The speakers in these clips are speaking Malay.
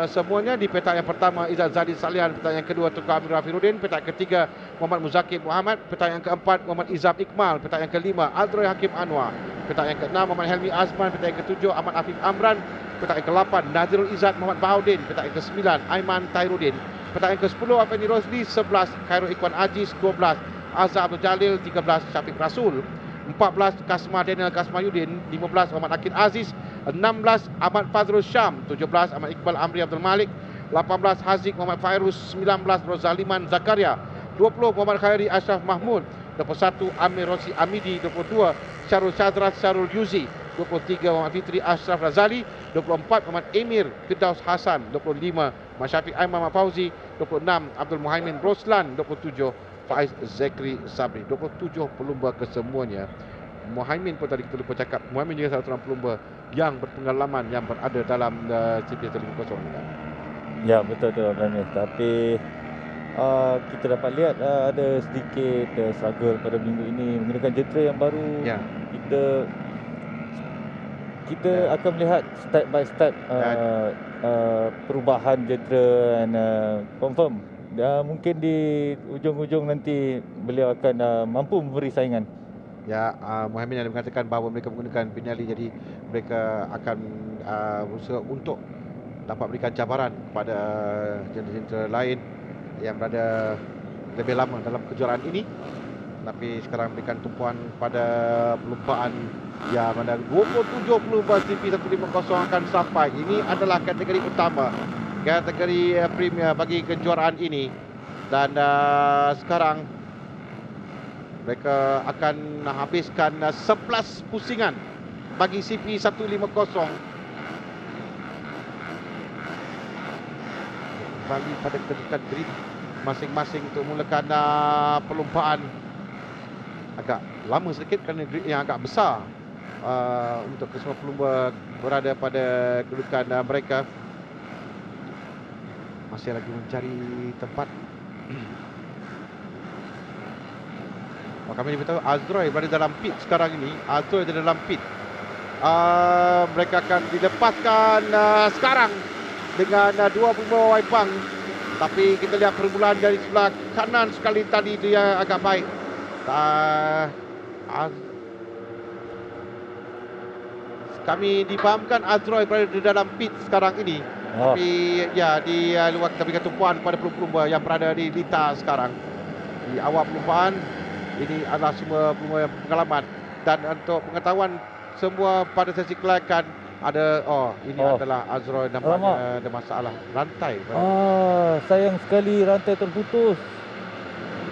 semuanya. Di petak yang pertama Izzat Zadi Salihan, petak yang kedua Tunku Amir Rafiruddin, petak ketiga Muhammad Muzakir Muhammad, petak yang keempat Muhammad Izam Iqmal, petak yang kelima Aldroy Hakim Anwar, petak yang keenam Muhammad Helmi Azman, petak yang ketujuh Ahmad Afif Amran, petak yang ke-8 Nazirul Izzat Muhammad Bahaudin, petak yang ke-9 Aiman Tairuddin, petak yang ke-10 Afendi Rosli, 11 Khairul Ikhwan Aziz, 12 Azhar Abdul Jalil, 13 Syafiq Rasul, 14 Kasmah Daniel Kasmayuddin, 15 Muhammad Akid Aziz, 16 Ahmad Fazrul Syam, 17 Ahmad Iqbal Amri Abdul Malik, 18 Haziq Muhammad Fairuz, 19 Rozaliman Zakaria, 20 Muhammad Khairi Ashraf Mahmud, 21 Amir Rosi Amidi, 22 Syarul Syadras Syarul Yuzi, 23 Muhammad Fitri Ashraf Razali, 24 Muhammad Emir Firdaus Hasan, 25 Muhammad Syafiq Aiman Muhammad Fauzi, 26 Abdul Muhaimin Roslan, 27 Faiz Zekri Sabri. 27 pelumba kesemuanya. Muhaimin pun tadi kita lupa cakap, Muhaimin juga salah seorang pelumba yang berpengalaman, yang berada dalam CPS 50. Ya, betul Ramis. Tapi kita dapat lihat ada sedikit struggle pada minggu ini menggunakan jentera yang baru. Ya. Kita akan melihat step by step perubahan jentera dan confirm. Mungkin di ujung-ujung nanti beliau akan mampu memberi saingan. Ya, Muhaimin ada mengatakan bahawa mereka menggunakan Pinali, jadi mereka akan berusaha untuk dapat berikan cabaran kepada jentera-jentera lain yang berada lebih lama dalam kejuaraan ini. Tapi sekarang berikan tumpuan pada pelumpaan yang ada 27 pelumba CP150 akan sampai. Ini adalah kategori utama, kategori premier bagi kejuaraan ini. Dan sekarang mereka akan habiskan 11 pusingan bagi CP150. Kembali pada kedudukan grid masing-masing untuk mulakan pelumpaan. Agak lama sedikit kerana grid yang agak besar untuk kesemua pelumba berada pada kedudukan mereka. Masih lagi mencari tempat. Kami beritahu Azroy berada dalam pit sekarang ini. Azroy ada dalam pit. Mereka akan dilepaskan sekarang dengan dua pelumba Waipang. Tapi kita lihat permulaan dari sebelah kanan sekali tadi itu yang agak baik. Kami difahamkan Azroy berada di dalam pit sekarang ini. Tapi ya, di luar kita berikan tumpuan pada pelumba yang berada di lintas sekarang. Di awal pelumpaan, ini adalah semua pelumba yang berpengalaman. Dan untuk pengetahuan semua pada sesi kelayakan ada, ini adalah Azroy, nampaknya ada masalah rantai. Sayang sekali rantai terputus.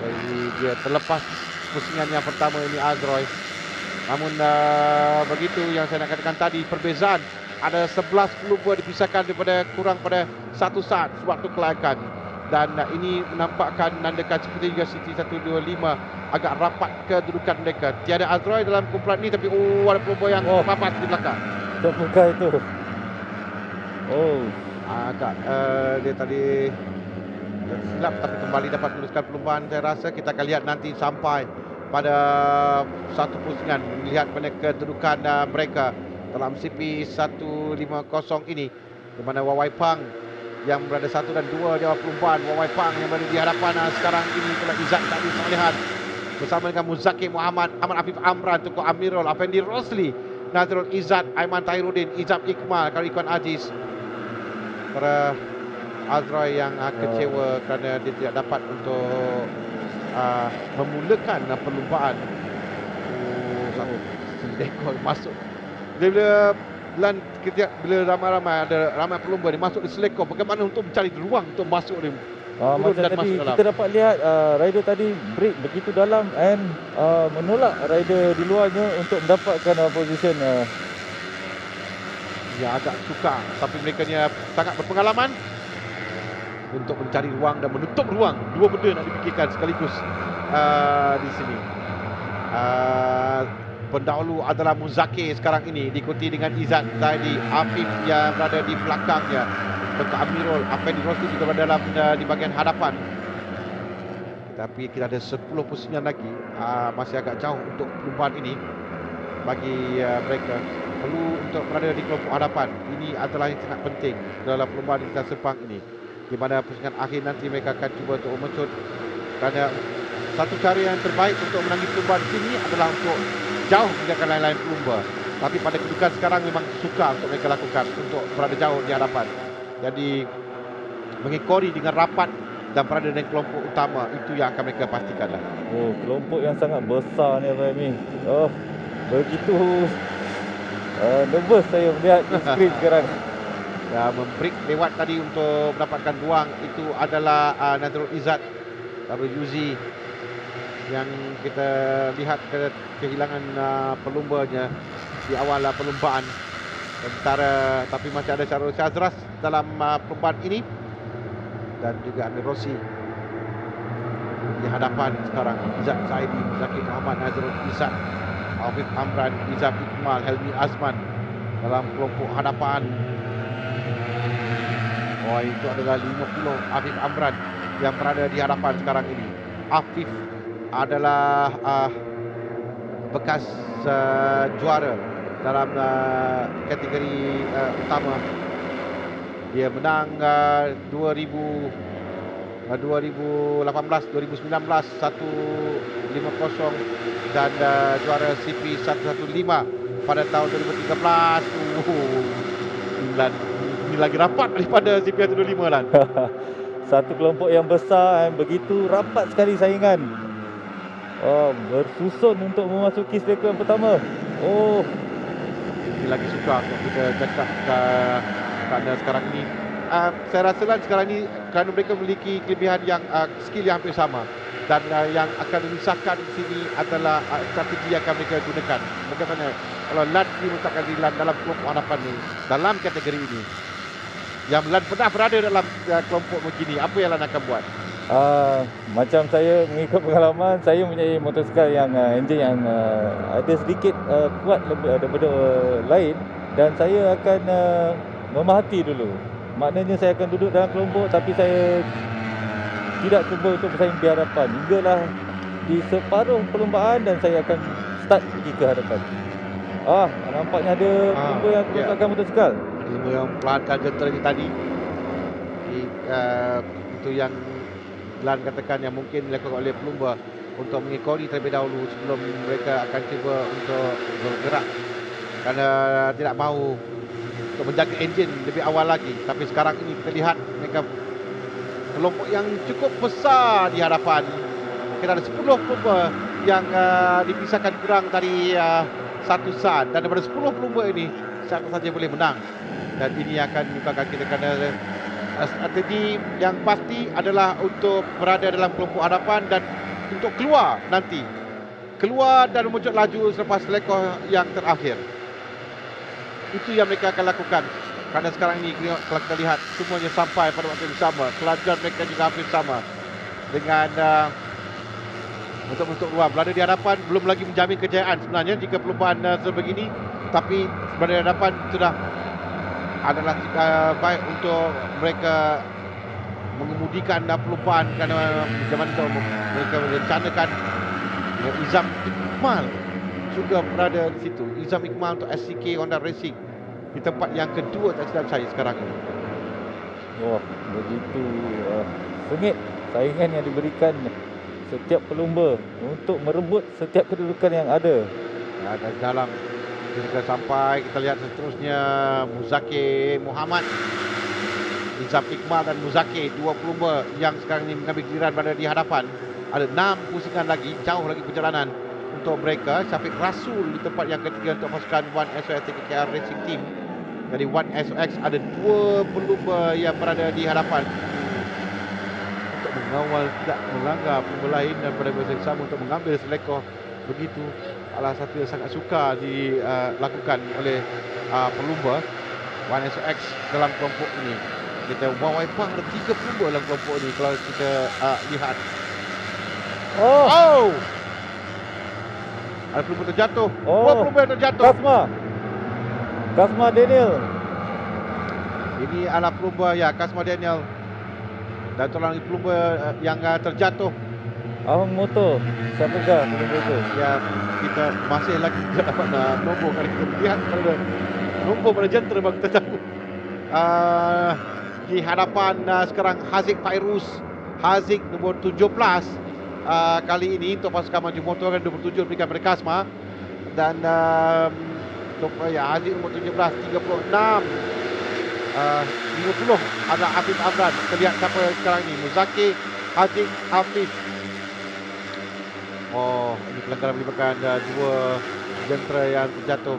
Jadi dia terlepas pusingan yang pertama ini Azroy. Namun begitu yang saya nak katakan tadi, perbezaan ada 11 pelumba dipisahkan daripada kurang pada 1 saat sewaktu kelayakan. Dan ini menampakkan menandakan seperti juga City 125 agak rapat kedudukan mereka. Tiada Azroy dalam kumpulan ini, tapi ada pelumba yang terpapas di belakang. Siapakah itu? Agak dia tadi silap, tapi kembali dapat meneruskan pelumbaan. Saya rasa kita akan lihat nanti sampai pada satu pusingan, melihat pada kedudukan mereka dalam CP150 ini, di mana Wawai Pang yang berada 1 dan 2 di awal pelumbaan. Wawai Pang yang berada di hadapan sekarang ini adalah Izzat Zadi Salihan bersama dengan Muzakir Muhammad, Ahmad Afif Amran, Tunku Amirul, Afendi Rosli, Nazirul Izzat, Aiman Tairuddin, Izam Iqmal, Khairul Ikhwan Aziz. Para Azroy yang kecewa kerana dia tidak dapat untuk memulakan perlumbaan. Dekor masuk. Bila ramai pelumba dia masuk di selekor, bagaimana untuk mencari ruang untuk masuk dia? Macam tadi kita dapat lihat rider tadi break begitu dalam and menolak rider di luarnya untuk mendapatkan position. Ya, agak sukar, tapi mereka ni sangat berpengalaman untuk mencari ruang dan menutup ruang. Dua benda nak dipikirkan sekaligus di sini. Pendahulu adalah Muzakir sekarang ini, diikuti dengan Izzat Zadi, Afif yang berada di belakangnya, Tunku Amirul, Afendi Rosli juga berada dalam di bahagian hadapan. Tapi kita ada 10 pusingan lagi, masih agak jauh untuk perlumbaan ini. bagi mereka. Perlu untuk berada di kelompok hadapan. Ini adalah yang sangat penting dalam perlombaan lintas Sepang ini. Di mana pusingan akhir nanti mereka akan cuba untuk memecut. Kerana satu cara yang terbaik untuk menangis perlombaan di sini adalah untuk jauh meninggalkan lain-lain pelumba. Tapi pada kedudukan sekarang memang sukar untuk mereka lakukan untuk berada jauh di hadapan. Jadi mengekori dengan rapat dan berada di kelompok utama, itu yang akan mereka pastikanlah. Oh, kelompok yang sangat besar ni Fahmi. Oh, begitu nervous saya melihat di skrin sekarang. Ya, membreak lewat tadi untuk mendapatkan ruang itu adalah Nazrul Izzat WZ yang kita lihat kehilangan pelumbanya di awal perlombaan. Sementara tapi masih ada Syarul Syazras dalam perlombaan ini dan juga Amir Rossi di hadapan sekarang. Izzat Saidi, Zaki Muhammad, Nazrul Izzat, Afif Amran, Izam Iqmal, Helmi Azman dalam kelompok hadapan. Oh, itu adalah 50 Afif Amran yang berada di hadapan sekarang ini. Afif adalah bekas juara dalam kategori utama. Dia menang 2018, 2019 150 dan juara CP 115 pada tahun 2013. Ini lagi rapat daripada CP 125 lah. Satu kelompok yang besar, begitu rapat sekali saingan. Oh, bersusun untuk memasuki selektor yang pertama. Oh, ini lagi sukar untuk kita cakap kerana sekarang ini saya rasa lah sekarang ini kerana mereka memiliki kelebihan yang skill yang hampir sama, dan yang akan memisahkan di sini adalah strategi yang akan mereka gunakan. Bagaimana kalau Lan ini meletakkan diri Lan dalam kelompok hadapan ini, dalam kategori ini, yang Lan pernah berada dalam kelompok begini, apa yang Lan akan buat? Macam saya mengikut pengalaman, saya mempunyai motosikal yang enjin yang ada sedikit kuat lebih daripada lain, dan saya akan memahati dulu. Maknanya saya akan duduk dalam kelompok, tapi saya tidak cuba untuk bersaing di hadapan hinggalah di separuh perlombaan, dan saya akan start pergi ke hadapan. Nampaknya ada pelumba yang merosakkan motosikal. Pelumba yang pelankan jentera ini tadi, itu yang Lan katakan yang mungkin dilakukan oleh pelumba untuk mengekori terlebih dahulu sebelum mereka akan cuba untuk bergerak, kerana tidak mahu untuk menjaga enjin lebih awal lagi. Tapi sekarang ini kita lihat mereka kelompok yang cukup besar di hadapan. Kita ada 10 pelumba yang dipisahkan kurang dari satu saat, dan daripada 10 pelumba ini siapa saja boleh menang. Dan ini akan menyebabkan kita kerana strategi yang pasti adalah untuk berada dalam kelompok hadapan dan untuk keluar nanti. Keluar dan memujuk laju selepas selekor yang terakhir. Itu yang mereka akan lakukan. Kerana sekarang ini kalau kita lihat semuanya sampai pada waktu yang sama. Kelajuan mereka juga hampir sama. Dengan untuk ruang berada di hadapan belum lagi menjamin kejayaan sebenarnya jika perlombaan sebegini. Tapi berada di hadapan sudah adalah baik untuk mereka mengemudikan perlombaan, kerana zaman itu mereka merencanakan Izam Iqmal juga berada di situ. Izam Iqmal untuk SCK Honda Racing di tempat yang kedua tak silap saya sekarang ini. Wah, begitu sengit saingan yang diberikan setiap pelumba untuk merebut setiap kedudukan yang ada. Dan dalam kita sampai, kita lihat seterusnya Muzakir Muhammad, Izam Iqmal dan Muzakir, dua pelumba yang sekarang ini mengambil giliran berada di hadapan. Ada 6 pusingan lagi, jauh lagi perjalanan untuk mereka. Syafiq Rasul di tempat yang ketiga untuk pasukan One SOX TKKR Racing Team. Jadi One SOX ada 2 pelumba yang berada di hadapan untuk mengawal tidak melanggar pelumba lain, dan pada masa yang sama untuk mengambil selekor. Begitu salah satu yang sangat suka dilakukan oleh pelumba One SOX dalam kelompok ini. Kita Wawai Pang ada 3 pelumba dalam kelompok ini kalau kita lihat. Oh! Ada pelumba terjatuh. Dua pelumba yang terjatuh. Kasma Daniel. Ini adalah pelumba Kasma Daniel. Dan tolong pelumba yang terjatuh. Ahong Moto. Siapakah pelumba itu? Ya, kita masih lagi tidak dapat nombor. Kalau kita lihat pada nombor pada jentera baru kita tahu. Di hadapan sekarang Haziq Fairuz. Haziq nombor 17 kali ini untuk pasukan maju motor kan 27 berikan pada Kasma. Dan Haziq nombor 17 36 50 ada Afif Amran. Kita lihat siapa sekarang ni. Muzaki, Haziq, Afif. Oh, ini pelanggaran melibatkan dua jentera yang terjatuh.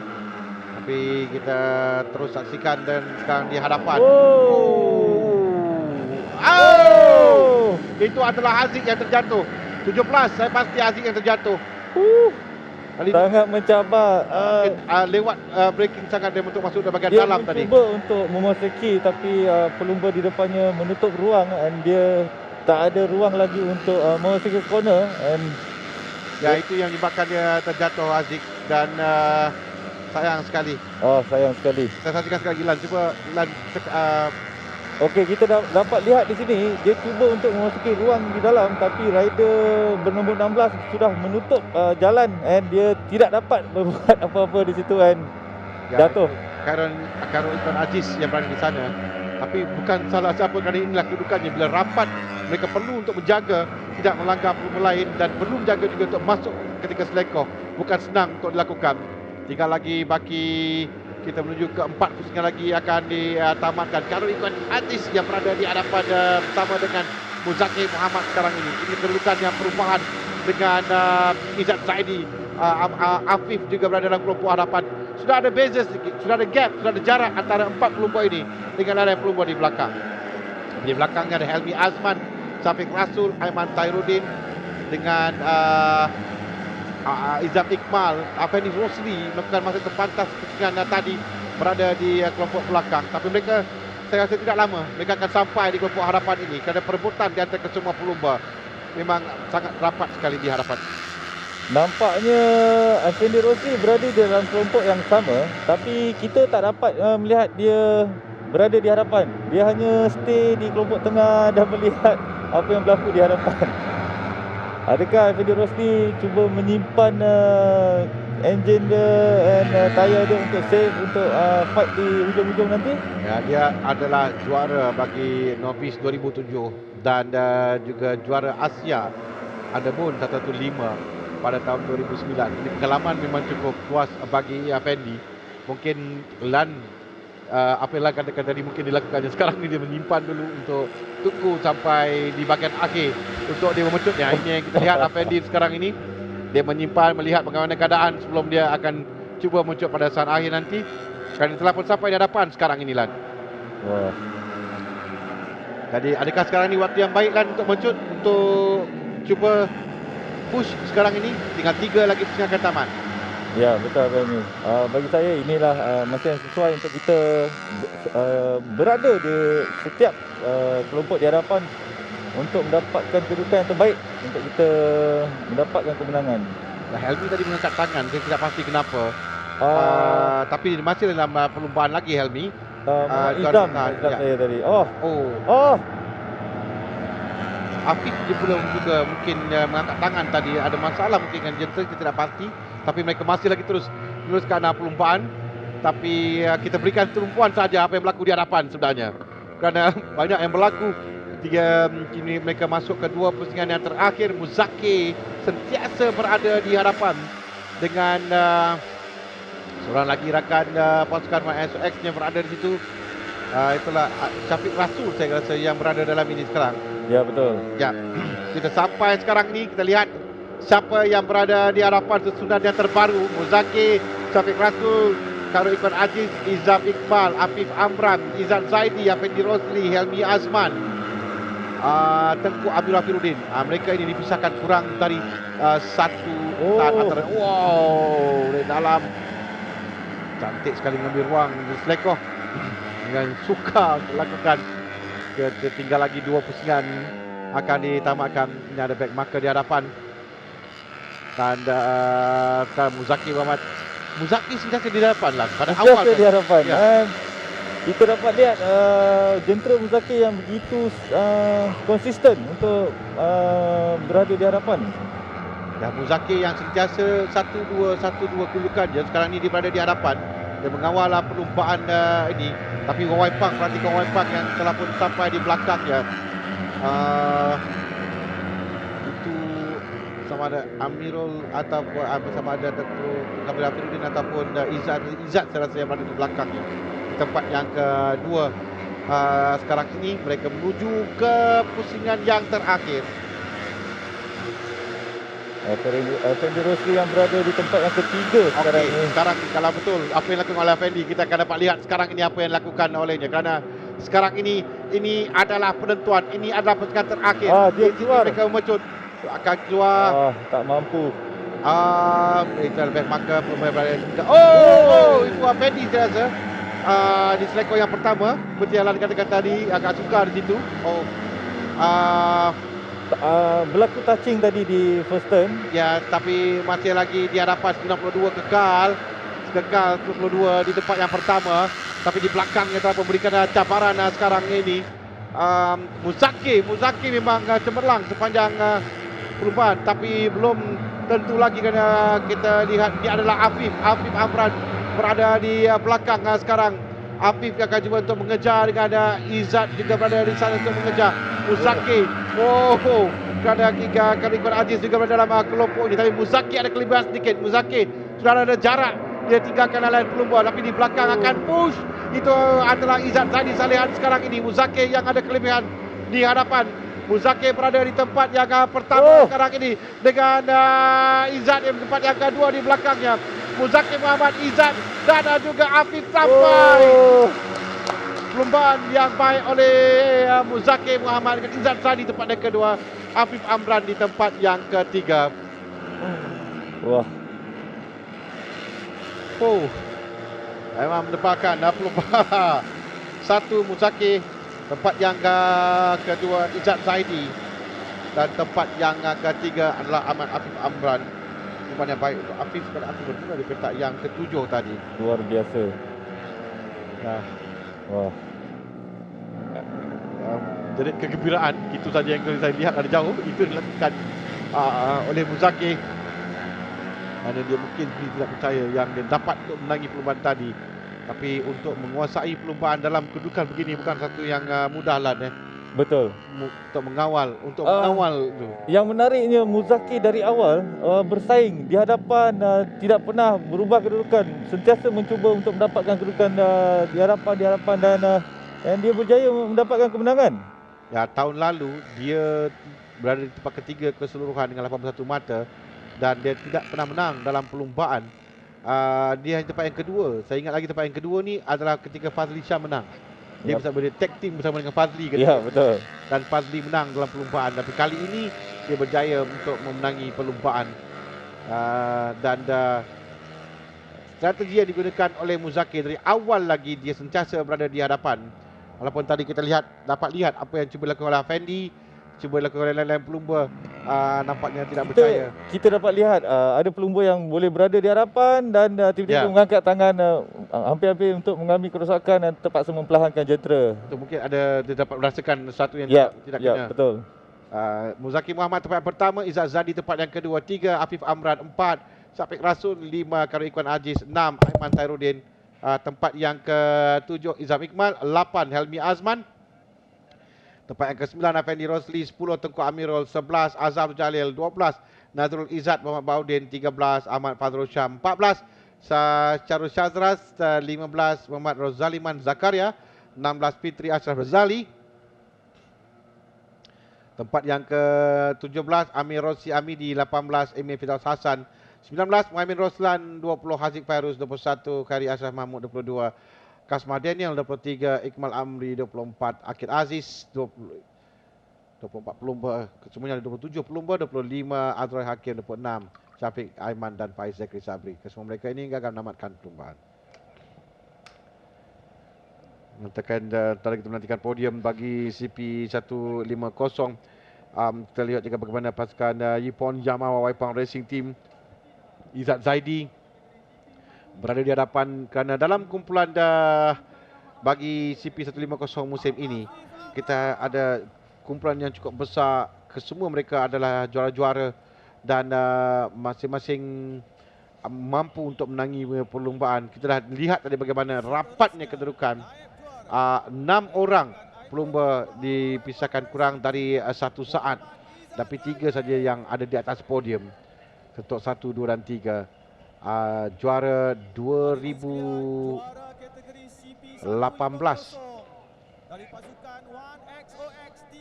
Tapi kita terus saksikan dan sekarang di hadapan. Itu adalah Haziq yang terjatuh. 17, saya pasti Haziq yang terjatuh. Sangat mencabar. Lewat braking sangat dia untuk masuk dalam bahagian Dia dalam tadi. mencuba untuk memasuki tapi pelumba di depannya menutup ruang dan dia tak ada ruang lagi untuk memasuki corner and itu yang menyebabkan dia terjatuh Haziq dan sayang sekali. Sayang sekali. Saya saksikan sekali lagi Lan. Cuba Lan Okey, kita dapat lihat di sini dia cuba untuk memasuki ruang di dalam tapi rider bernombor 16 sudah menutup jalan and dia tidak dapat berbuat apa-apa di situ and jatuh. Karun Ikhwan Aziz yang berada di sana. Tapi bukan salah siapa kerana inilah kedudukannya bila rapat mereka perlu untuk menjaga tidak melanggar pelumba lain dan perlu menjaga juga untuk masuk ketika selekoh. Bukan senang untuk dilakukan. Tinggal lagi baki kita menuju ke 4 pusingan lagi akan ditamatkan. Karun Ikhwan Aziz yang berada di hadapan bersama dengan Muzaki Muhammad sekarang ini. Ini kedudukan yang perubahan dengan Izzat Zaidi. Afif juga berada dalam kelompok hadapan. Sudah ada beza sedikit, sudah ada gap, sudah ada jarak antara 4 pelumba ini dengan ada pelumba di belakang. Di belakangnya ada Helmi Azman, Syafiq Rasul, Aiman Tairuddin dengan Izam Iqmal. Afendi Rosli melakukan masa terpantas ketika tadi berada di kelompok belakang. Tapi mereka, saya rasa tidak lama mereka akan sampai di kelompok hadapan ini kerana perebutan di antara kesemua pelumba memang sangat rapat sekali di hadapan. Nampaknya Afendi Rosli berada di dalam kelompok yang sama tapi kita tak dapat melihat dia berada di hadapan. Dia hanya stay di kelompok tengah dan melihat apa yang berlaku di hadapan. Adakah Afendi Rosli cuba menyimpan enjin dia dan tayar dia untuk save untuk fight di hujung-hujung nanti? Ya, dia adalah juara bagi Novice 2007 dan juga juara Asia Undermoon 115 pada tahun 2009. Ini pengalaman memang cukup puas bagi Afendi. Mungkin Lan apa yang Lan katakan tadi mungkin dilakukannya sekarang ni dia menyimpan dulu untuk tunggu sampai di bahagian akhir untuk dia memecut. Ini yang kita lihat Afendi sekarang ini. Dia menyimpan melihat bagaimana keadaan sebelum dia akan cuba memecut pada saat akhir nanti. Kerana telah pun sampai di hadapan sekarang ini Lan. Wah. Jadi adakah sekarang ni waktu yang baik Lan untuk memecut, untuk cuba push sekarang ini? Tinggal 3 lagi pusingan akan tamat. Ya, betul Fahmi. Bagi saya inilah masa yang sesuai untuk kita berada di setiap kelompok di hadapan untuk mendapatkan kedudukan yang terbaik untuk kita mendapatkan kemenangan. Helmi tadi mengangkat tangan, saya tidak pasti kenapa. Tapi masih dalam perlumbaan lagi Helmi. Izam saya tadi. Afif dia pula juga mungkin mengangkat tangan tadi. Ada masalah mungkin dengan jentera, kita tidak pasti. Tapi mereka masih lagi terus meneruskan perlumbaan. Tapi kita berikan tumpuan saja apa yang berlaku di hadapan sebenarnya. Kerana banyak yang berlaku. Kini mereka masuk ke 2 pusingan yang terakhir. Muzaki sentiasa berada di hadapan dengan seorang lagi rakan pasukan YSOX yang berada di situ. Itulah Syafiq Rasul saya rasa yang berada dalam ini sekarang. Ya, betul. Ya, kita sampai sekarang ni, kita lihat siapa yang berada di hadapan susunan yang terbaru. Muzaki, Syafiq Rasul, Karun Ikhwan Aziz, Izam Iqmal, Afif Amran, Izzat Zaidi, Afendi Rosli, Helmi Azman, Tengku Abdul Rafiruddin. Mereka ini dipisahkan kurang dari satu saat antara. Wow, dari dalam cantik sekali mengambil ruang di selekoh dengan suka lakukan. Tinggal lagi 2 pusingan akan ditamatkan. Ini ada back marker di hadapan. Dan Muzaki Muhammad. Muzaki sentiasa di hadapan lah pada awal di hadapan. Ya. Kita dapat lihat jentera Muzaki yang begitu konsisten untuk berada di hadapan. Dan Muzakir yang sentiasa 1-2 kedudukan je, sekarang ni dia berada di hadapan. Dia mengawal perlumbaan ini. Tapi Wai Pang, perhatikan Wai Pang yang telah pun sampai di belakangnya. Itu sama ada Amirul ataupun sama ada Kamil Afiruddin ataupun Izzat saya rasa yang berada di belakangnya. Di tempat yang kedua. Sekarang ini mereka menuju ke pusingan yang terakhir. Effendi Rosli yang berada di tempat yang ketiga sekarang ini. Sekarang kalau betul apa yang dilakukan oleh Effendi, kita akan dapat lihat sekarang ini apa yang dilakukan olehnya, kerana sekarang ini adalah penentuan, ini adalah pusingan terakhir. Dia keluar. Mereka memecut, akan keluar. Tak mampu. Itu lebih maka pemain itu Effendi saya rasa. Di selekor yang pertama seperti yang dikatakan tadi, agak sukar di situ. Berlaku touching tadi di first turn. Ya, tapi masih lagi di hadapan 92 kekal 92 di tempat yang pertama. Tapi di belakangnya telah memberikan cabaran sekarang ini. Muzakir memang cemerlang sepanjang perubahan, tapi belum tentu lagi kerana kita lihat dia adalah Afif Amran berada di belakang sekarang. Afif akan cuba untuk mengejar dengan Izzat juga berada di sana untuk mengejar Muzakir. Kerana Karikon Aziz juga berada dalam kelompok ini, tapi Muzakir ada kelebihan sedikit. Muzakir sudah ada jarak, dia tinggalkan lain pelumba, tapi di belakang akan push. Itu adalah Izzat Zaidi Salihan sekarang ini. Muzakir yang ada kelebihan di hadapan. Muzakir berada di tempat yang pertama sekarang ini dengan Izzat di tempat yang kedua di belakangnya. Muzakir Muhammad, Izzat dan juga Afif sampai. Perlumbaan yang baik oleh Muzakir Muhammad dengan Izzat Zaidi di tempat yang kedua. Afif Amran di tempat yang ketiga. Memang mendebarkan perlumbaan. Satu Muzakir, tempat yang kedua Izzat Zaidi, dan tempat yang ketiga adalah Ahmad Afif Amran. Perlumbaan yang baik untuk Afif, kerana Afif bermula di petak yang ketujuh tadi. Luar biasa. Jadi kegembiraan itu saja yang saya lihat dari jauh, itu dilakukan oleh Muzakir. Kerana dia mungkin tidak percaya yang dia dapat untuk menangi perlumbaan tadi. Tapi untuk menguasai perlumbaan dalam kedudukan begini bukan satu yang mudah lah. Betul. Untuk mengawal tu. Yang menariknya, Muzakir dari awal bersaing di hadapan, tidak pernah berubah kedudukan, sentiasa mencuba untuk mendapatkan kedudukan di hadapan dan dia berjaya mendapatkan kemenangan. Ya, tahun lalu dia berada di tempat ketiga keseluruhan dengan 81 mata dan dia tidak pernah menang dalam perlumbaan. Dia hanya tempat yang kedua. Saya ingat lagi tempat yang kedua ni adalah ketika Fazli Shah menang. Dia bersama dia tag team bersama dengan Fazli ketika. Ya, betul. Dan Fazli menang dalam perlumbaan. Tapi kali ini dia berjaya untuk memenangi perlumbaan. Dan strategi yang digunakan oleh Muzakir dari awal lagi, dia sentiasa berada di hadapan. Walaupun tadi kita dapat lihat apa yang cuba dilakukan oleh Effendi, cuba dilakukan oleh lain-lain pelumba, nampaknya tidak percaya. Kita dapat lihat ada pelumba yang boleh berada di hadapan dan tiba-tiba mengangkat tangan hampir-hampir untuk mengalami kerosakan dan terpaksa memperlahankan jentera. Itu mungkin dia dapat merasakan sesuatu yang tidak kena. Ya, betul. Muzakir Muhammad tempat yang pertama, Izzat Zaidi tempat yang kedua, 3 Afif Amran, 4 Syafiq Rasul, 5 Karikon Aziz, 6 Aiman Tairuddin, tempat yang ke-7 Izam Iqmal, 8 Helmi Azman, tempat yang ke-9 Effendi Rosli, 10 Tengku Amirul, 11 Azam Jalil, 12 Nazrul Izzat Muhammad Baudin, 13 Ahmad Fadrul Syam, 14 Syarul Syazras, 15 Muhammad Rozaliman Zakaria, 16 Fitri Ashraf Razali, tempat yang ke-17 Amir Rosi Amidi, 18 Emir Firdaus Hasan, 19 Muhammad Roslan, 20 Haziq Fairuz, 21 Khairi Ashraf Mahmud, 22 Kasmah Daniel, 23 Ikmal Amri, 24 Akid Aziz, 24 pelumba, semuanya ada 27 pelumba, 25 Azrai Hakim, 26 Syafiq Aiman dan Faiz Zakri Sabri. Kesemua mereka ini gagal menamatkan perlumbaan. Tadi kita menantikan podium bagi CP150. Kita lihat juga bagaimana pasukan Yipon Yamaha Waipang Racing Team, Izzat Zaidi berada di hadapan, kerana dalam kumpulan bagi CP150 musim ini kita ada kumpulan yang cukup besar. Kesemua mereka adalah juara-juara dan masing-masing mampu untuk menangi perlumbaan. Kita dah lihat tadi bagaimana rapatnya kedudukan. 6 orang pelumba dipisahkan kurang dari 1 saat, tapi 3 saja yang ada di atas podium untuk 1, 2 dan 3. Juara 2018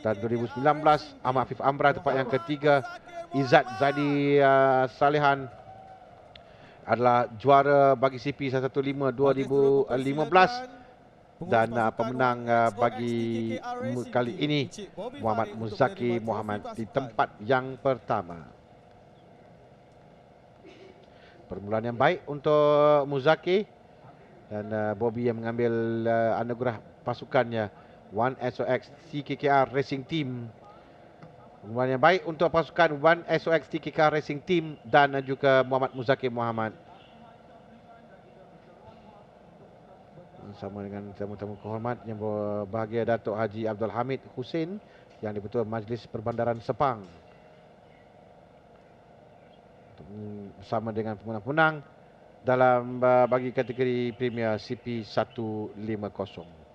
dan 2019 Ahmad Afif Amran tempat yang ketiga. Izzat Zadi Salihan adalah juara bagi CP 115 2015 dan pemenang bagi kali ini Muhammad Muzaki Muhammad di tempat yang pertama. Permulaan yang baik untuk Muzaki dan Bobby yang mengambil anugerah pasukannya 1SOX TKKR Racing Team. Permulaan yang baik untuk pasukan 1SOX TKKR Racing Team dan juga Muhammad Muzaki Muhammad. Bersama dengan tamu-tamu kehormat yang berbahagia Datuk Haji Abdul Hamid Hussein yang di-Ketua Majlis Perbandaran Sepang, bersama dengan pemenang-pemenang dalam bagi kategori Premier CP 150.